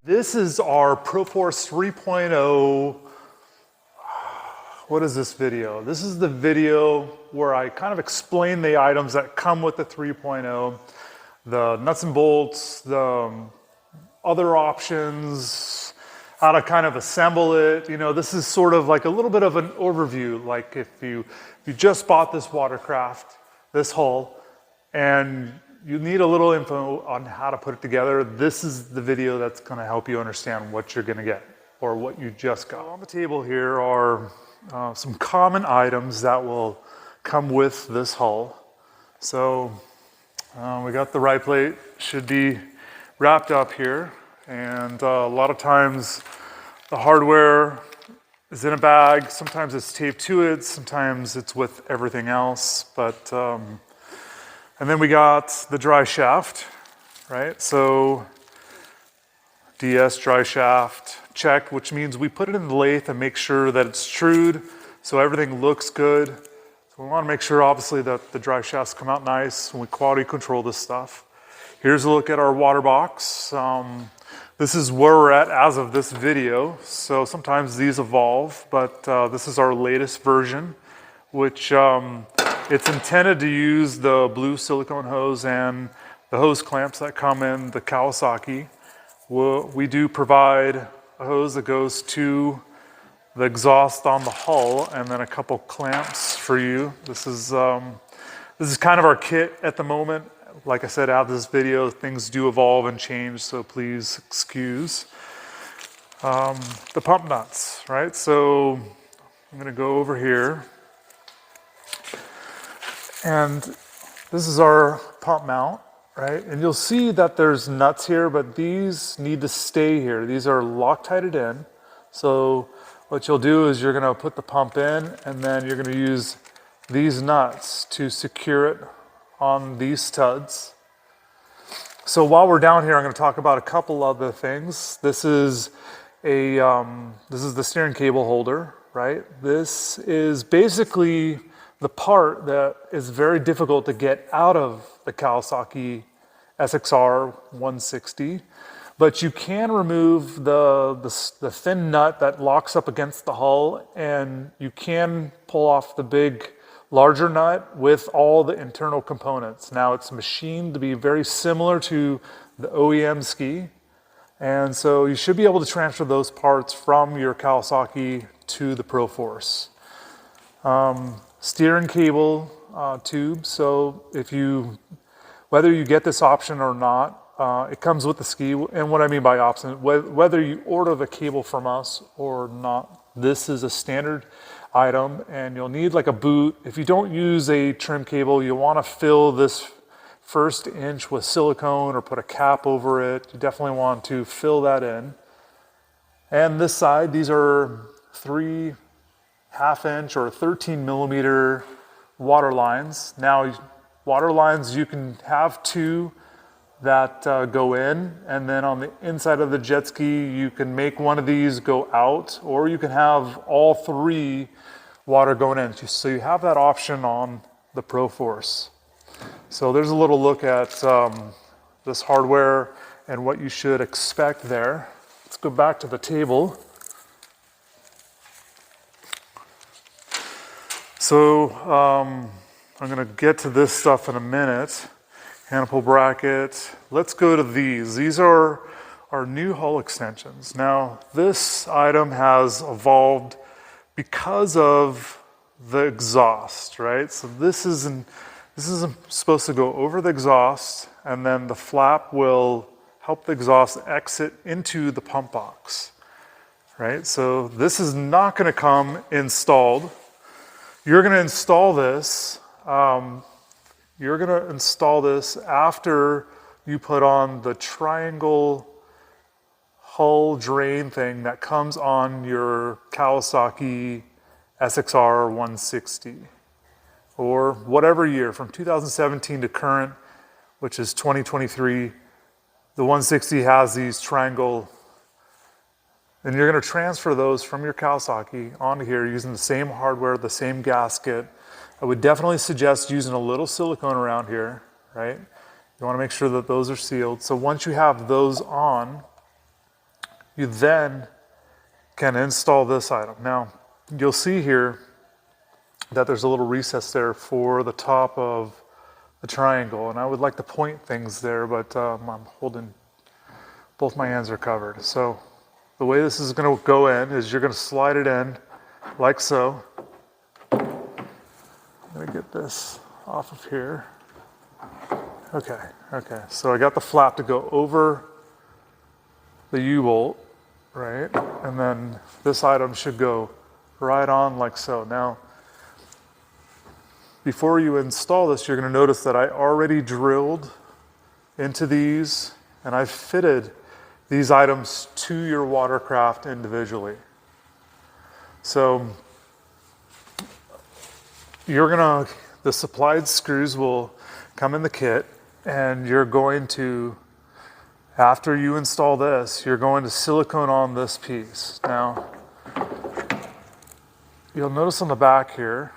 This is our ProForce 3.0. What is this video? This is the video where I kind of explain the items that come with the 3.0, the nuts and bolts, the other options, how to kind of assemble it. You know, this is sort of like a little bit of an overview. Like if you just bought this watercraft, this hull, and you need a little info on how to put it together, this is the video that's going to help you understand what you're going to get or what you just got. On the table here are some common items that will come with this hull. So we got the ride plate, should be wrapped up here, and a lot of times the hardware is in a bag. Sometimes it's taped to it, sometimes it's with everything else, but and then we got the dry shaft, right? So DS dry shaft check, which means we put it in the lathe and make sure that it's trued so everything looks good. So we want to make sure obviously that the dry shafts come out nice when we quality control this stuff. Here's a look at our water box. This is where we're at as of this video. So sometimes these evolve, but this is our latest version, which it's intended to use the blue silicone hose and the hose clamps that come in the Kawasaki. We do provide a hose that goes to the exhaust on the hull and then a couple clamps for you. This is kind of our kit at the moment. Like I said, out of this video, things do evolve and change, so please excuse. The pump nuts, right? So I'm gonna go over here. And this is our pump mount, right? And you'll see that there's nuts here, but these need to stay here. These are Loctited in. So what you'll do is you're gonna put the pump in and then you're gonna use these nuts to secure it on these studs. So while we're down here, I'm gonna talk about a couple other things. This is the steering cable holder, right? This is basically the part that is very difficult to get out of the Kawasaki SXR 160, but you can remove the thin nut that locks up against the hull, and you can pull off the big, larger nut with all the internal components. Now it's machined to be very similar to the OEM ski, and so you should be able to transfer those parts from your Kawasaki to the ProForce. Steering cable tube, so whether you get this option or not, it comes with the ski. And what I mean by option, whether you order the cable from us or not, this is a standard item, and you'll need like a boot. If you don't use a trim cable, you want to fill this first inch with silicone or put a cap over it. You definitely want to fill that in. And this side, these are 3 1/2 inch or 13 millimeter water lines. Now, water lines, you can have 2 that go in, and then on the inside of the jet ski, you can make one of these go out, or you can have all 3 water going in. So you have that option on the ProForce. So there's a little look at this hardware and what you should expect there. Let's go back to the table. So I'm gonna get to this stuff in a minute. Hannibal bracket. Let's go to these. These are our new hull extensions. Now, this item has evolved because of the exhaust, right? So this isn't supposed to go over the exhaust, and then the flap will help the exhaust exit into the pump box, right? So this is not gonna come installed. You're gonna install this. After you put on the triangle hull drain thing that comes on your Kawasaki SXR 160, or whatever year, from 2017 to current, which is 2023. The 160 has these triangle, and you're gonna transfer those from your Kawasaki onto here using the same hardware, the same gasket. I would definitely suggest using a little silicone around here, right? You wanna make sure that those are sealed. So once you have those on, you then can install this item. Now, you'll see here that there's a little recess there for the top of the triangle, and I would like to point things there, but I'm holding, both my hands are covered. So the way this is going to go in is you're going to slide it in like so. I'm going to get this off of here. Okay, so I got the flap to go over the U-bolt, right? And then this item should go right on like so. Now, before you install this, you're going to notice that I already drilled into these, and I've fitted these items to your watercraft individually. So the supplied screws will come in the kit, and you're going to, after you install this, you're going to silicone on this piece. Now, you'll notice on the back here,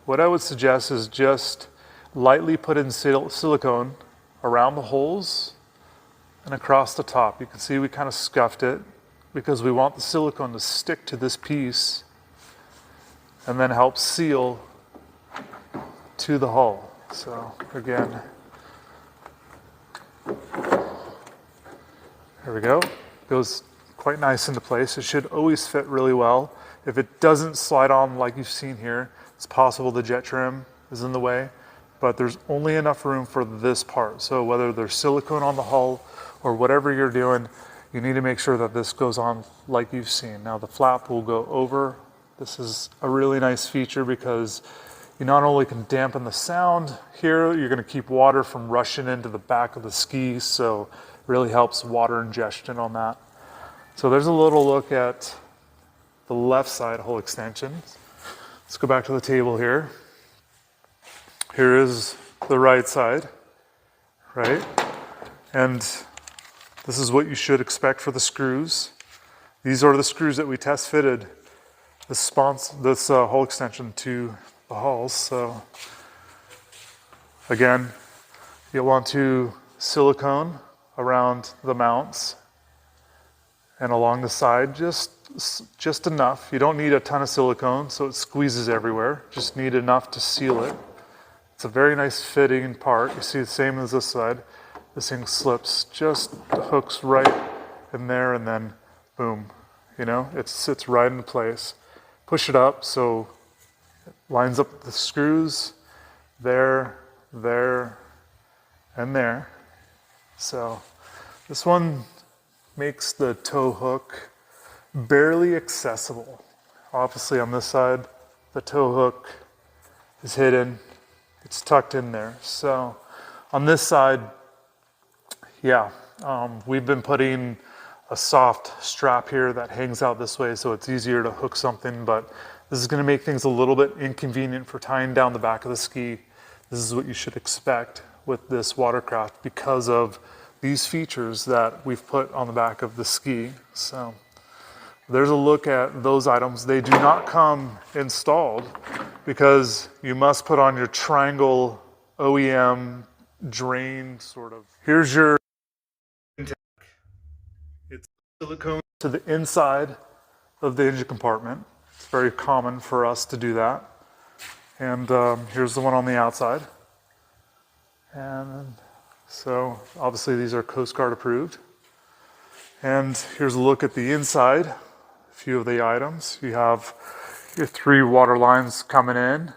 what I would suggest is just lightly put in silicone around the holes and across the top. You can see we kind of scuffed it because we want the silicone to stick to this piece and then help seal to the hull. So again, there we go. Goes quite nice into place. It should always fit really well. If it doesn't slide on like you've seen here, it's possible the jet trim is in the way, but there's only enough room for this part. So whether there's silicone on the hull or whatever you're doing, you need to make sure that this goes on like you've seen. Now the flap will go over. This is a really nice feature because you not only can dampen the sound here, you're gonna keep water from rushing into the back of the ski, so it really helps water ingestion on that. So there's a little look at the left side hull extension. Let's go back to the table here. Here is the right side, right? And this is what you should expect for the screws. These are the screws that we test fitted this hull extension to the hulls. So again, you'll want to silicone around the mounts and along the side, just enough. You don't need a ton of silicone so it squeezes everywhere. Just need enough to seal it. It's a very nice fitting part. You see the same as this side. This thing slips, just hooks right in there, and then boom, you know, it sits right in place. Push it up so it lines up with the screws there, there, and there. So this one makes the tow hook barely accessible. Obviously on this side, the tow hook is hidden. It's tucked in there. So on this side, yeah, we've been putting a soft strap here that hangs out this way so it's easier to hook something, but this is gonna make things a little bit inconvenient for tying down the back of the ski. This is what you should expect with this watercraft because of these features that we've put on the back of the ski. So there's a look at those items. They do not come installed because you must put on your triangle OEM drain sort of. Here's your intake. It's silicone to the inside of the engine compartment. It's very common for us to do that. And here's the one on the outside. And so obviously these are Coast Guard approved. And here's a look at the inside, a few of the items. You have your 3 water lines coming in.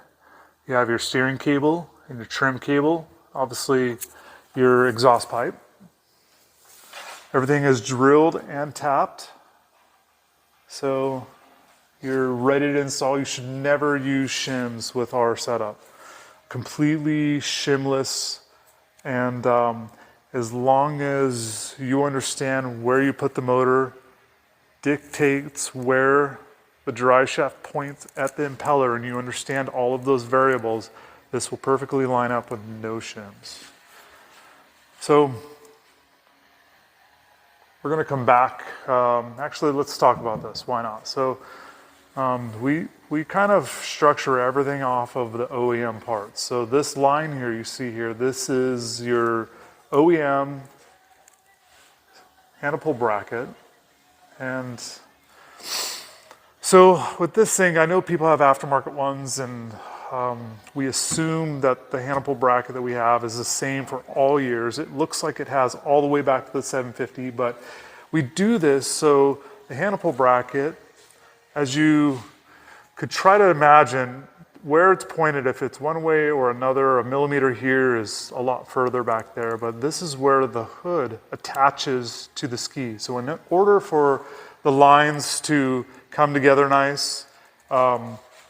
You have your steering cable and your trim cable. Obviously your exhaust pipe. Everything is drilled and tapped. So you're ready to install. You should never use shims with our setup. Completely shimless. And as long as you understand where you put the motor, dictates where the drive shaft points at the impeller, and you understand all of those variables, this will perfectly line up with no shims. So we're going to come back. Actually, let's talk about this. Why not? So we kind of structure everything off of the OEM parts. So this line here you see here, this is your OEM Hannibal bracket. And so with this thing, I know people have aftermarket ones, and we assume that the Hannibal bracket that we have is the same for all years. It looks like it has all the way back to the 750, but we do this so the Hannibal bracket, as you could try to imagine, where it's pointed, if it's one way or another, a millimeter here is a lot further back there, but this is where the hood attaches to the ski. So in order for the lines to come together nice,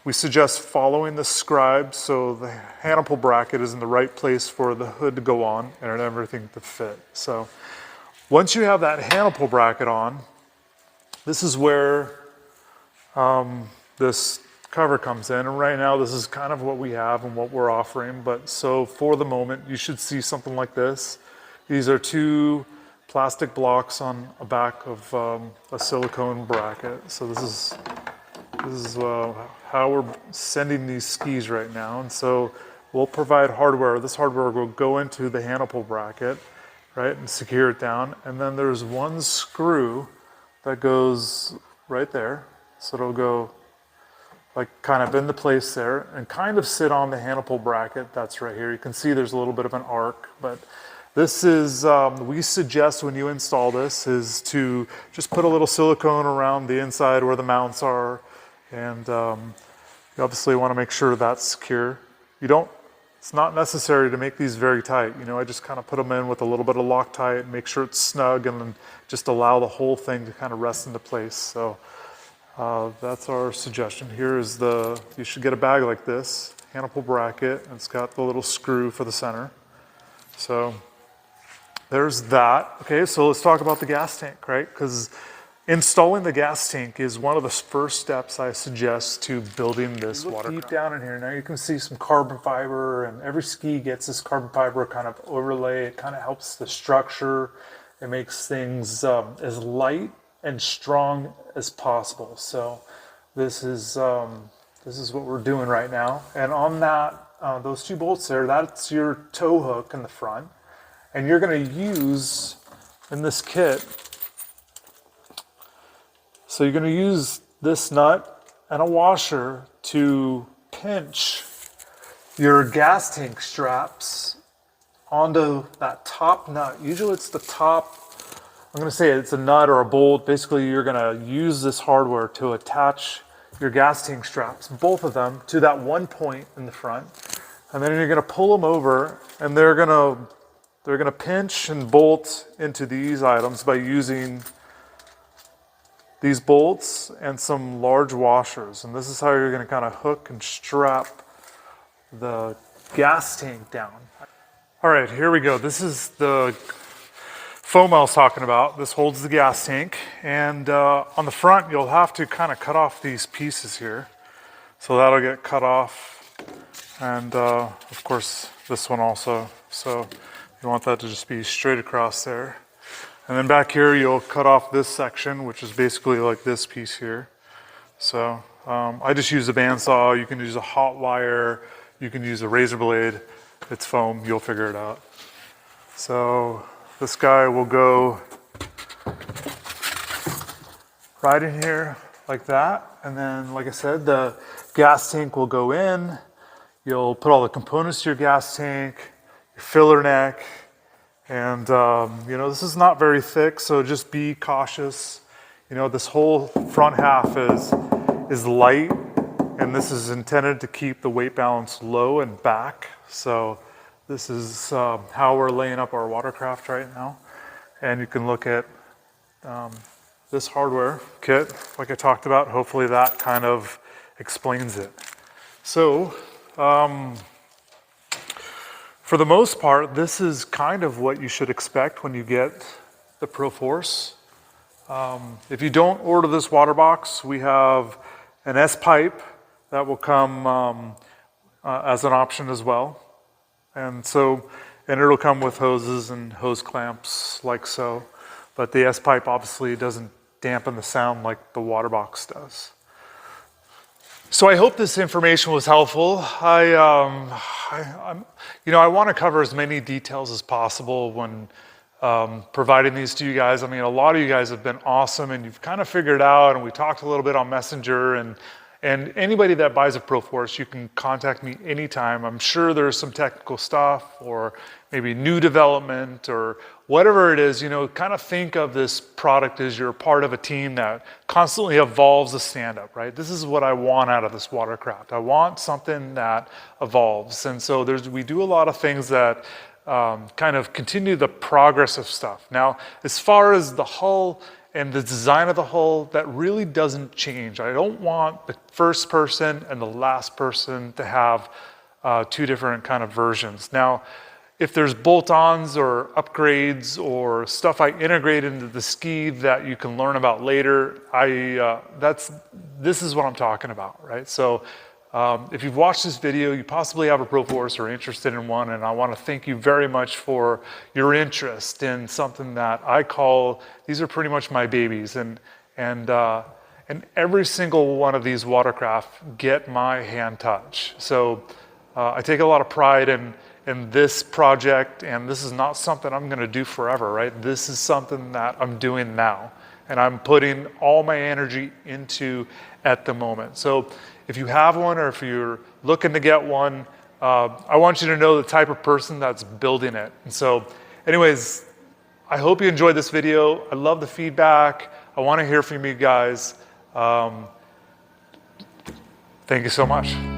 we suggest following the scribe so the Hannibal bracket is in the right place for the hood to go on and everything to fit. So once you have that Hannibal bracket on, this is where this cover comes in, and right now this is kind of what we have and what we're offering. But so for the moment, you should see something like this. These are two plastic blocks on a back of a silicone bracket. So this is how we're sending these skis right now. And so we'll provide hardware. This hardware will go into the Hannibal bracket, right, and secure it down. And then there's one screw that goes right there. So it'll go like kind of into place there and kind of sit on the Hannibal bracket that's right here. You can see there's a little bit of an arc, but this is, we suggest when you install this is to just put a little silicone around the inside where the mounts are, and you obviously want to make sure that's secure. It's not necessary to make these very tight. You know, I just kind of put them in with a little bit of Loctite and make sure it's snug, and then just allow the whole thing to kind of rest into place. So that's our suggestion. Here is you should get a bag like this, Hannibal bracket, and it's got the little screw for the center. So there's that. Okay, so let's talk about the gas tank, right? Because installing the gas tank is one of the first steps I suggest to building this watercraft. Deep down in here, now you can see some carbon fiber, and every ski gets this carbon fiber kind of overlay. It kind of helps the structure. It makes things as light and strong as possible. So this is what we're doing right now. And on that, those two bolts there, that's your tow hook in the front. And you're going to use in this kit, so you're going to use this nut and a washer to pinch your gas tank straps onto that top nut. Usually it's the top, I'm going to say it's a nut or a bolt. Basically, you're going to use this hardware to attach your gas tank straps, both of them, to that one point in the front. And then you're going to pull them over, and they're going to pinch and bolt into these items by using these bolts and some large washers. And this is how you're going to kind of hook and strap the gas tank down. All right, here we go. This is the foam I was talking about. This holds the gas tank, and on the front you'll have to kind of cut off these pieces here. So that'll get cut off, and of course this one also. So you want that to just be straight across there. And then back here you'll cut off this section, which is basically like this piece here. So I just use a bandsaw. You can use a hot wire, you can use a razor blade. It's foam, you'll figure it out. So this guy will go right in here like that. And then, like I said, the gas tank will go in. You'll put all the components to your gas tank, your filler neck, and you know, this is not very thick, so just be cautious. You know, this whole front half is light, and this is intended to keep the weight balance low and back. So this is how we're laying up our watercraft right now. And you can look at this hardware kit, like I talked about. Hopefully that kind of explains it. So for the most part, this is kind of what you should expect when you get the ProForce. If you don't order this water box, we have an S-pipe that will come as an option as well. And it'll come with hoses and hose clamps like so. But the S-pipe obviously doesn't dampen the sound like the water box does. So I hope this information was helpful. I want to cover as many details as possible when providing these to you guys. I mean, a lot of you guys have been awesome and you've kind of figured it out, and we talked a little bit on Messenger, and anybody that buys a ProForce, you can contact me anytime. I'm sure there's some technical stuff or maybe new development or whatever it is, you know, kind of think of this product as you're part of a team that constantly evolves a stand-up, right? This is what I want out of this watercraft. I want something that evolves. And so we do a lot of things that kind of continue the progress of stuff. Now, as far as the hull and the design of the hull, that really doesn't change. I don't want the first person and the last person to have two different kind of versions. Now, if there's bolt-ons or upgrades or stuff I integrate into the ski that you can learn about later, this is what I'm talking about, right? So if you've watched this video, you possibly have a ProForce or are interested in one, and I want to thank you very much for your interest in something that I call, these are pretty much my babies, and every single one of these watercraft get my hand touch. So I take a lot of pride in this project, and this is not something I'm going to do forever, right? This is something that I'm doing now, and I'm putting all my energy into at the moment. So if you have one or if you're looking to get one, I want you to know the type of person that's building it. And so anyways, I hope you enjoyed this video. I love the feedback. I want to hear from you guys. Thank you so much.